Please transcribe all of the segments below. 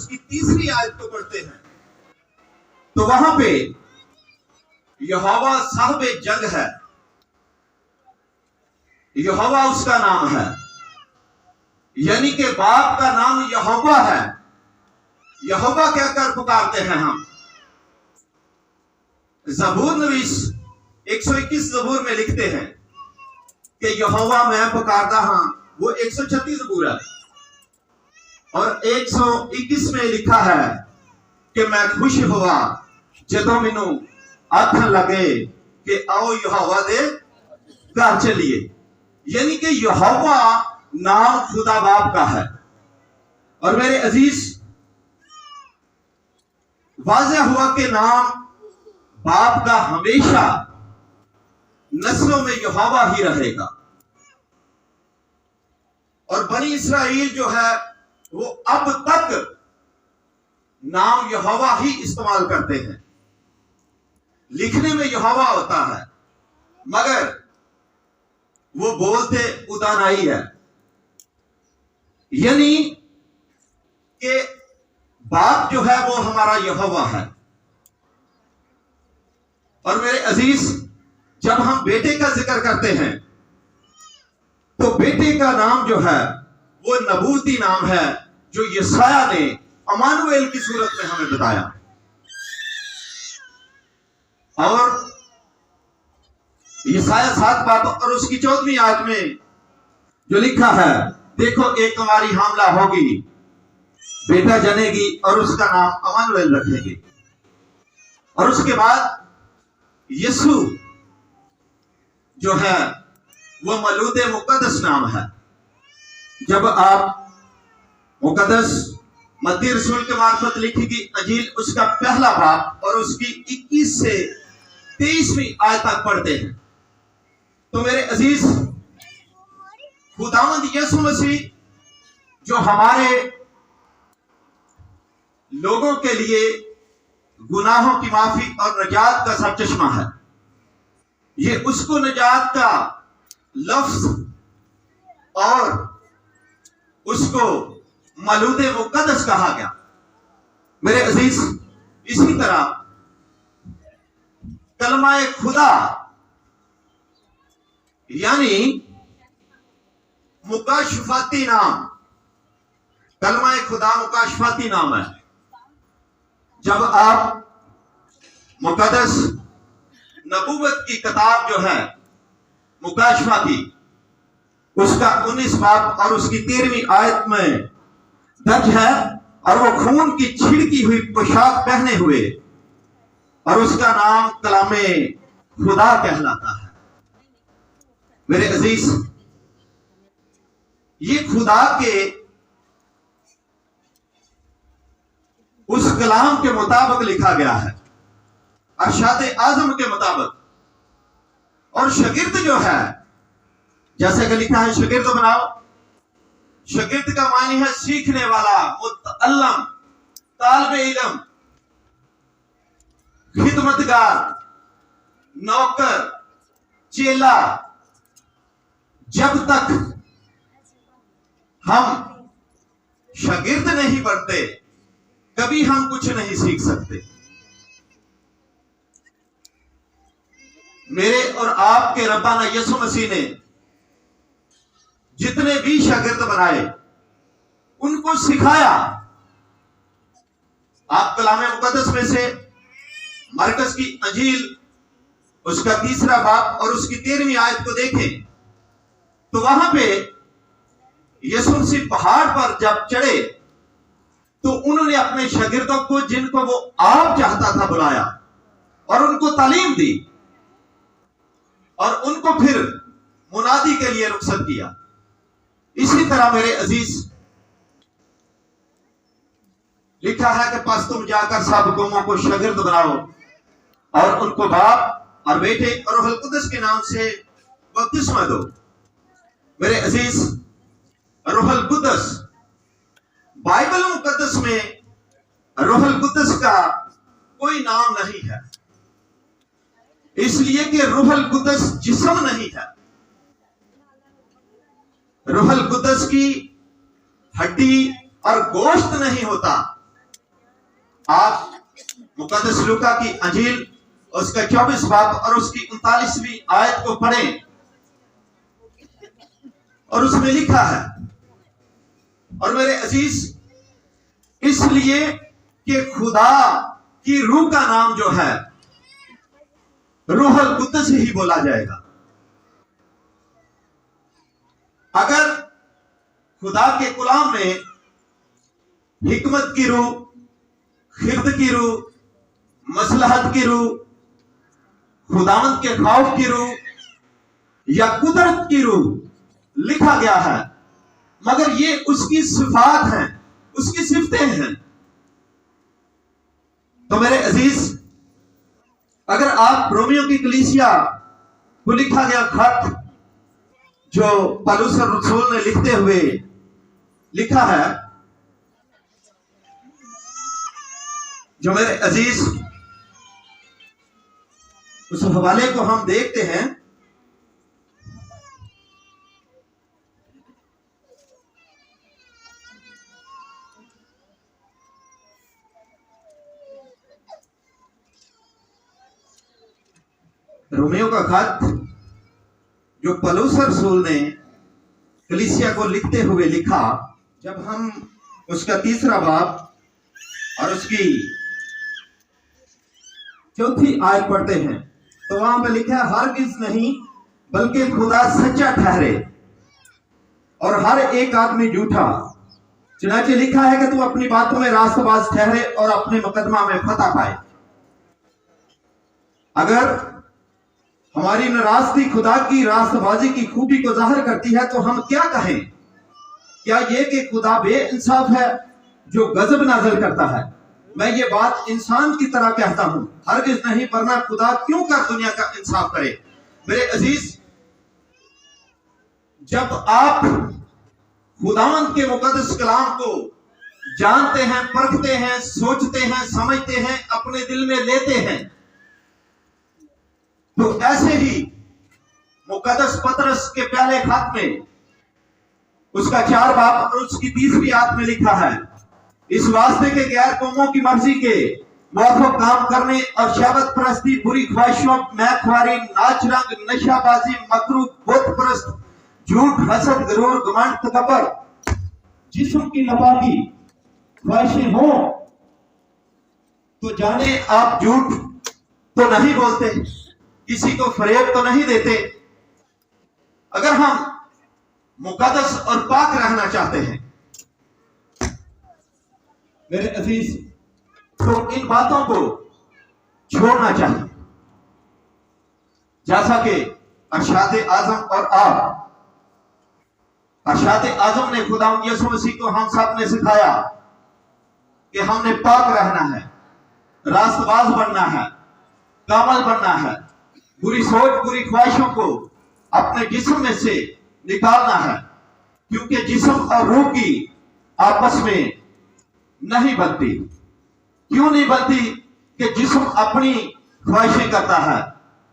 उसकी तीसरी आयत को पढ़ते हैं तो वहां पे यहोवा साहब जंग है, यहोवा उसका नाम है, यानी कि बाप का नाम यहोवा है। यहोवा कहकर पुकारते हैं हम। ज़बूर नवीस 121 ज़बूर में लिखते हैं कि यहोवा मैं पुकारदा हां, वो 136 ज़बूर है। और 121 में लिखा है कि मैं खुश हुआ जदों मैनू आखन लगे कि आओ यहोवा दे घर चलिए, यानी कि यहोवा नाम खुदा बाप का है। और मेरे अजीज, वाज़ेह हुआ कि नाम बाप का हमेशा नस्लों में यहोवा ही रहेगा। और बनी इसराइल जो है वो अब तक नाम यहोवा ही इस्तेमाल करते हैं। लिखने में यहोवा होता है मगर वो बोलते उदानाई है, यानी कि बाप जो है वो हमारा यहोवा है। और मेरे अजीज, जब हम बेटे का जिक्र करते हैं तो बेटे का नाम जो है वो नबूती नाम है जो यशाया ने अमानुएल की सूरत में हमें बताया। और यशाया 7 बात और उसकी 14वीं आयत में जो लिखा है, देखो एक कुंवारी हामला होगी, बेटा जनेगी और उसका नाम अमानुएल रखेंगे। और उसके बाद यीशु जो है वो मौलूद मुकद्दस नाम है। जब आप मुकद्दस मत्ती रसूल के मार्फत लिखी गई अंजील उसका पहला बाब और उसकी 21 से 23वीं आयत तक पढ़ते हैं तो मेरे अजीज, खुदावंद यीशु मसीह जो हमारे लोगों के लिए गुनाहों की माफी और नजात का सरचश्मा है, ये उसको नजात का लफ्ज और उसको मौलूद मुकद्दस कहा गया। मेरे अजीज, इसी तरह कलमाए खुदा यानी मुकाशफाती नाम, कलमाए खुदा मुकाशफाती नाम है। जब आप मुकद्दस नबूवत की किताब जो है मुकाशफाती उसका 19 बाब और उसकी 13वीं आयत में दर्ज है, और वो खून की छिड़की हुई पोशाक पहने हुए और उसका नाम कलामे खुदा कहलाता है। मेरे अजीज, ये खुदा के उस कलाम के मुताबिक लिखा गया है, अरशाद आजम के मुताबिक। और शागिर्द जो है, जैसे कि लिखा है शागिर्द बनाओ, शागिर्द का मानी है सीखने वाला, मुतअल्लम, तालिब इल्म, खिदमतगार, नौकर, चेला। जब तक हम शागिर्द नहीं बनते कभी हम कुछ नहीं सीख सकते। मेरे और आपके रब्बाना यीशु मसीह ने जितने भी शागिर्द बनाए उनको सिखाया। आप कलाम मुकद्दस में से मरकज की अंजील उसका 3रा बाब और उसकी 13वीं आयत को देखें तो वहां पे यीशु मसीह पहाड़ पर जब चढ़े तो उन्होंने अपने शागिर्दों को, जिनको वो आप चाहता था, बुलाया और उनको तालीम दी और उनको फिर मुनादी के लिए रुखसत किया। इसी तरह मेरे अजीज, लिखा है कि बस तुम जाकर सब कौमों को शागिर्द बनाओ और उनको बाप और बेटे और रूहुल कुद्दस के नाम से बपतिस्मा दो। मेरे अजीज, रूहुल कुद्दस, बाइबल मुकद्दस में रूहुल कुद्दस का कोई नाम नहीं है, इसलिए कि रूहुल कुद्दस जिस्म नहीं है। रूहुल कुद्दस की हड्डी और गोश्त नहीं होता, आप मुकद्दस लूका की अंजील उसका 24 बाब और उसकी 39वीं आयत को पढ़ें और उसमें लिखा है, और मेरे अजीज इसलिए कि खुदा की रूह का नाम जो है रूहुल कुद्दस ही बोला जाएगा। अगर खुदा के गुलाम में हिकमत की रूह, खिरद की रूह, मसलहत की रूह, खुदावंद के खौफ की रूह या कुदरत की रूह लिखा गया है, मगर ये उसकी सिफात हैं, उसकी सिफतें हैं, तो मेरे अजीज अगर आप रोमियो की कलीसिया को लिखा गया खत जो पौलुस रसूल ने लिखते हुए लिखा है, जो मेरे अजीज उस हवाले को हम देखते हैं, रोमियो का खत जो पौलुस रसूल ने कलीसिया को लिखते हुए लिखा, जब हम उसका 3रा बाब और उसकी 4थी आयत पढ़ते हैं तो वहां पे लिखा है, हरगिज नहीं बल्कि खुदा सच्चा ठहरे और हर एक आदमी झूठा। चुनाचे लिखा है कि तू अपनी बातों में रास्तबाज ठहरे और अपने मुकदमा में फतह पाए। अगर हमारी नाराजगी खुदा की रास्तबाजी की खूबी को जाहिर करती है तो हम क्या कहें? क्या ये कि खुदा बेइंसाफ है जो गजब नाज़िल करता है? मैं ये बात इंसान की तरह कहता हूं, हरगिज नहीं, वरना खुदा क्यों कर दुनिया का इंसाफ करे। मेरे अजीज, जब आप खुदावंद के मुकद्दस कलाम को जानते हैं, परखते हैं, सोचते हैं, समझते हैं, अपने दिल में लेते हैं, तो ऐसे ही मुकद्दस पतरस के पहले खत में उसका 4 बाब और उसकी 30वीं आयत में लिखा है, इस वास्ते के गैर कौमों की मर्जी के मुआफिक काम करने और शहवत परस्ती, बुरी ख्वाहिशों, मैखवारी, नाच रंग, नशाबाजी, मकरू, बुत परस्त, झूठ, हसद, गरूर, घमंड, तकब्बुर, जिस्म की लपाकी ख्वाहिशें हो तो जाने आप झूठ तो नहीं बोलते, किसी को फरेब तो नहीं देते। अगर हम मुकद्दस और पाक रहना चाहते हैं मेरे अजीज, तो इन बातों को छोड़ना चाहिए। जैसा कि अरशाद आजम और आप, अरशाद आजम ने खुदा यीशु मसीह को हम सब ने सिखाया कि हमने पाक रहना है, रास्तबाज बनना है, कामल बनना है, बुरी सोच, बुरी ख्वाहिशों को अपने जिस्म में से निकालना है, क्योंकि जिस्म और रूह की आपस में नहीं बनती। क्यों नहीं बनती? कि जिस्म अपनी ख्वाहिशें करता है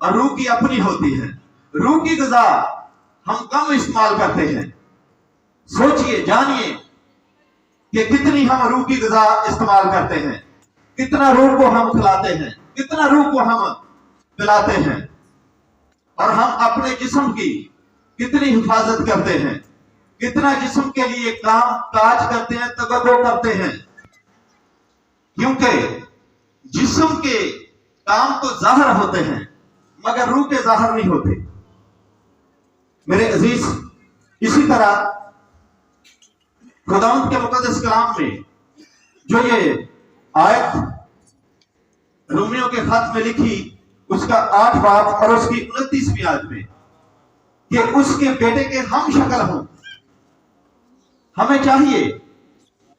और रूह की अपनी होती है। रूह की ग़िज़ा हम कम इस्तेमाल करते हैं। सोचिए, जानिए कि कितनी हम रूह की ग़िज़ा इस्तेमाल करते हैं, कितना रूह को हम खिलाते हैं, कितना रूह को हम पिलाते हैं, और हम अपने जिस्म की कितनी हिफाजत करते हैं, कितना जिस्म के लिए काम काज करते हैं, तवज्जो करते हैं, क्योंकि जिस्म के काम तो जाहिर होते हैं मगर रूह के जाहिर नहीं होते। मेरे अजीज, इसी तरह खुदावंद के मुकद्दस कलाम में जो ये आयत रोमियो के खत में लिखी, उसका 8 बाब और उसकी 29वीं आयत में, कि उसके बेटे के हम शक्ल हों। हमें चाहिए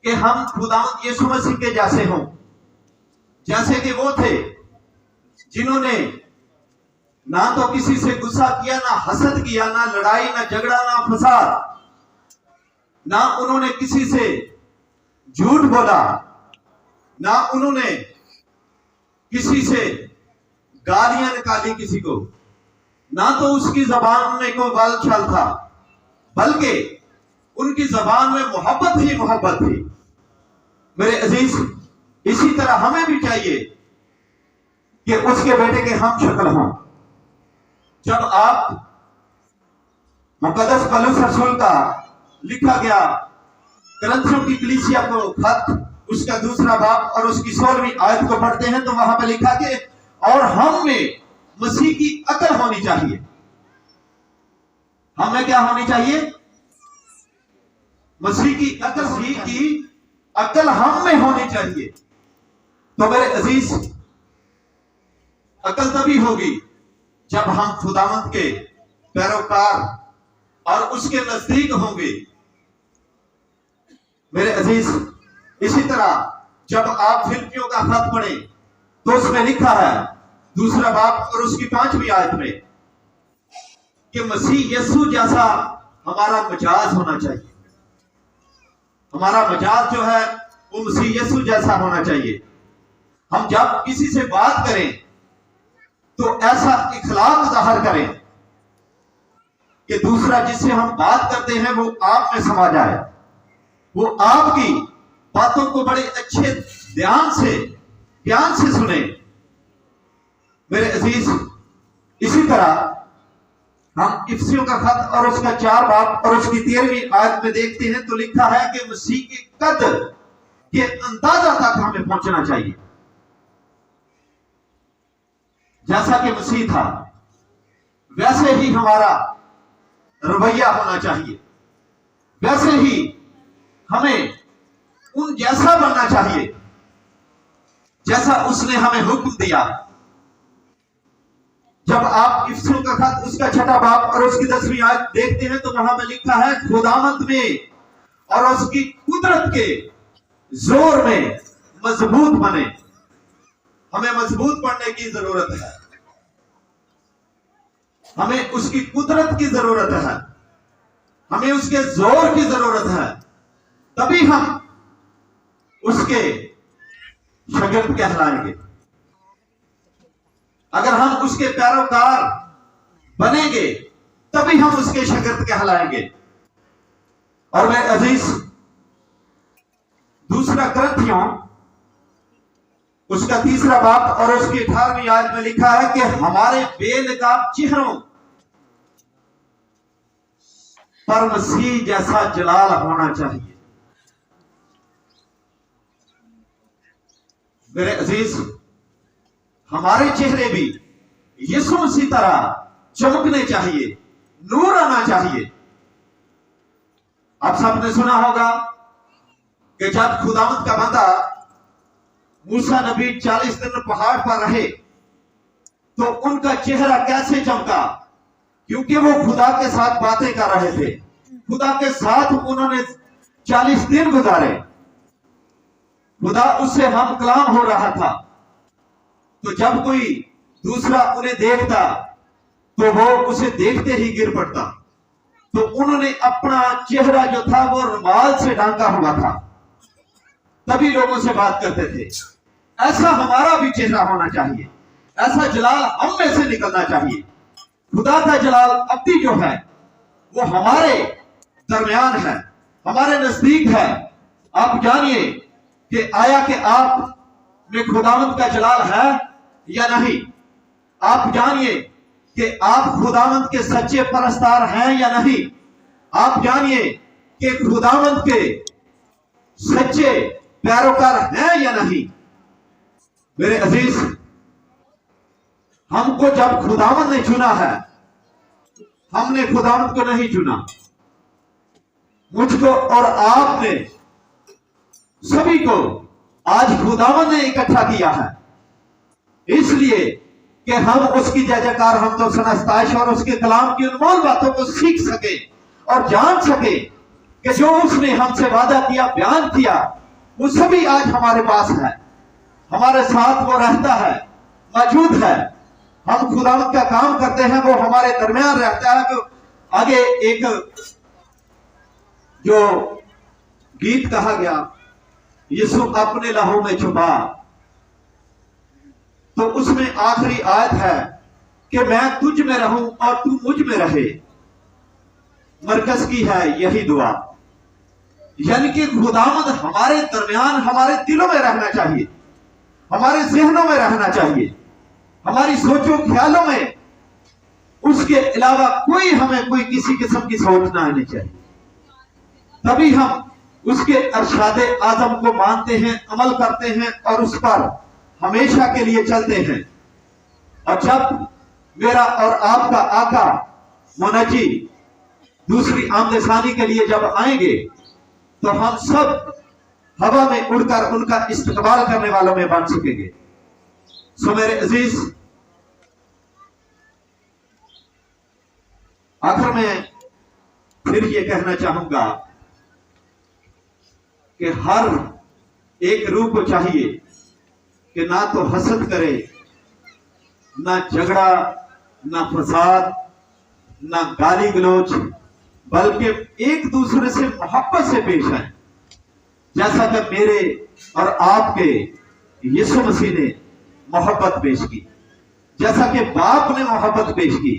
कि हम खुदावंद यीशु मसीह के जैसे हों, जैसे कि वो थे जिन्होंने ना तो किसी से गुस्सा किया, ना हसद किया, ना लड़ाई, ना झगड़ा, ना फसाद, ना उन्होंने किसी से झूठ बोला, ना उन्होंने किसी से गालियां निकाली किसी को, ना तो उसकी जबान में कोई बल छल था, बल्कि उनकी जबान में मोहब्बत ही मोहब्बत थी। मेरे अजीज, इसी तरह हमें भी चाहिए कि उसके बेटे के हम शक्ल हों। जब आप मुकद्दस पौलुस रसूल का लिखा गया करंथियों की कलीसिया को खत, उसका 2 बाब और उसकी 16वीं आयत को पढ़ते हैं तो वहां पर लिखा कि और हम में मसीह की अकल होनी चाहिए। हमें क्या होनी चाहिए? मसीह की अकल। मसीह की अकल हम में होनी चाहिए। तो मेरे अजीज, अकल तभी होगी जब हम खुदावंद के पैरोकार और उसके नजदीक होंगे। मेरे अजीज, इसी तरह जब आप फिलिपियों का खत पढ़ें तो उसमें लिखा है 2 बाब और उसकी 5वीं आयत में कि मसीह यीशु जैसा हमारा मिजाज होना चाहिए। हमारा मिजाज जो है वो मसीह यीशु जैसा होना चाहिए। हम जब किसी से बात करें तो ऐसा इखलाक ज़ाहिर करें कि दूसरा जिससे हम बात करते हैं वो आप में समा जाए, वो आपकी बातों को बड़े अच्छे ध्यान से, ज्ञान से सुने। मेरे अजीज, इसी तरह हम इफिसियों का खत और उसका 4 बाब और उसकी 13वीं आयत में देखते हैं तो लिखा है कि मसीह के कद के अंदाजा तक हमें पहुंचना चाहिए। जैसा कि मसीह था वैसे ही हमारा रवैया होना चाहिए, वैसे ही हमें उन जैसा बनना चाहिए जैसा उसने हमें हुक्म दिया। जब आप इफिसियों का खत उसका 6 बाब और उसकी 10वीं आयत देखते हैं तो वहां में लिखा है खुदावंद में और उसकी कुदरत के जोर में मजबूत बने। हमें मजबूत बनने की जरूरत है, हमें उसकी कुदरत की जरूरत है, हमें उसके जोर की जरूरत है, तभी हम उसके शागिर्द कहलाएंगे। अगर हम उसके पैरोकार बनेंगे तभी हम उसके शागिर्द कहलाएंगे। और मैं अजीज, 2 करंथियों उसका 3 बाब और उसकी 18वीं आयत में लिखा है कि हमारे बेनकाब चेहरों पर मसीह जैसा जलाल होना चाहिए। मेरे अजीज, हमारे चेहरे भी यीशु मसीह तरह चमकने चाहिए, नूर आना चाहिए। आप सबने सुना होगा कि जब खुदावंद का बंदा मूसा नबी 40 दिन पहाड़ पर रहे तो उनका चेहरा कैसे चमका? क्योंकि वो खुदा के साथ बातें कर रहे थे, खुदा के साथ उन्होंने 40 दिन गुजारे, खुदा उससे हम कलाम हो रहा था। तो जब कोई दूसरा उन्हें देखता तो वो उसे देखते ही गिर पड़ता। तो उन्होंने अपना चेहरा जो था वो रुमाल से ढांका हुआ था, तभी लोगों से बात करते थे। ऐसा हमारा भी चेहरा होना चाहिए, ऐसा जलाल हम में से निकलना चाहिए। खुदा का जलाल अब्दी जो है वो हमारे दरमियान है, हमारे नजदीक है। आप जानिए कि आया कि आप में खुदावंद का जलाल है या नहीं। आप जानिए कि आप खुदावंद के सच्चे परस्तार हैं या नहीं। आप जानिए कि खुदावंद के सच्चे पैरोकार हैं या नहीं। मेरे अजीज, हमको जब खुदावंद ने चुना है, हमने खुदावंद को नहीं चुना। मुझको और आपने सभी को आज खुदावंद ने इकट्ठा किया है, इसलिए कि हम उसकी जय जयकार, हम तो सनस्ताइश और उसके कलाम की अनमोल बातों को सीख सके और जान सके कि जो उसने हमसे वादा किया, बयान किया, वो सभी आज हमारे पास है, हमारे साथ वो रहता है, मौजूद है। हम खुदावंद का काम करते हैं, वो हमारे दरमियान रहता है। तो आगे एक जो गीत कहा गया, यीशु अपने लहू में छुपा, तो उसमें आखिरी आयत है कि मैं तुझ में रहूं और तू मुझ में रहे। मरकज की है यही दुआ यानी कि खुदावंद हमारे दरमियान, हमारे दिलों में रहना चाहिए, हमारे जहनों में रहना चाहिए, हमारी सोचों ख्यालों में। उसके अलावा कोई किसी किस्म की सोच ना आनी चाहिए। तभी हम उसके अरशादे आजम को मानते हैं, अमल करते हैं और उस पर हमेशा के लिए चलते हैं। और जब मेरा और आपका आका मुनज्जी दूसरी आमदसानी के लिए जब आएंगे, तो हम सब हवा में उड़कर उनका इस्तकबाल करने वालों में बन सकेंगे। सो मेरे अजीज, आखिर में फिर ये कहना चाहूंगा कि हर एक रूह को चाहिए कि ना तो हसद करे, ना झगड़ा, ना फसाद, ना गाली गलौज, बल्कि एक दूसरे से मोहब्बत से पेश आए, जैसा कि मेरे और आपके यीशु मसीह ने मोहब्बत पेश की, जैसा कि बाप ने मोहब्बत पेश की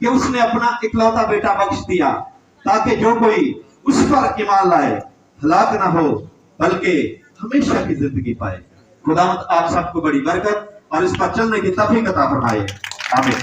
कि उसने अपना इकलौता बेटा बख्श दिया, ताकि जो कोई उस पर ईमान लाए हलाक ना हो बल्कि हमेशा की जिंदगी पाए। खुदावंद आप सबको बड़ी बरकत और इस पर चलने की तौफीक अता फरमाए। आमीन।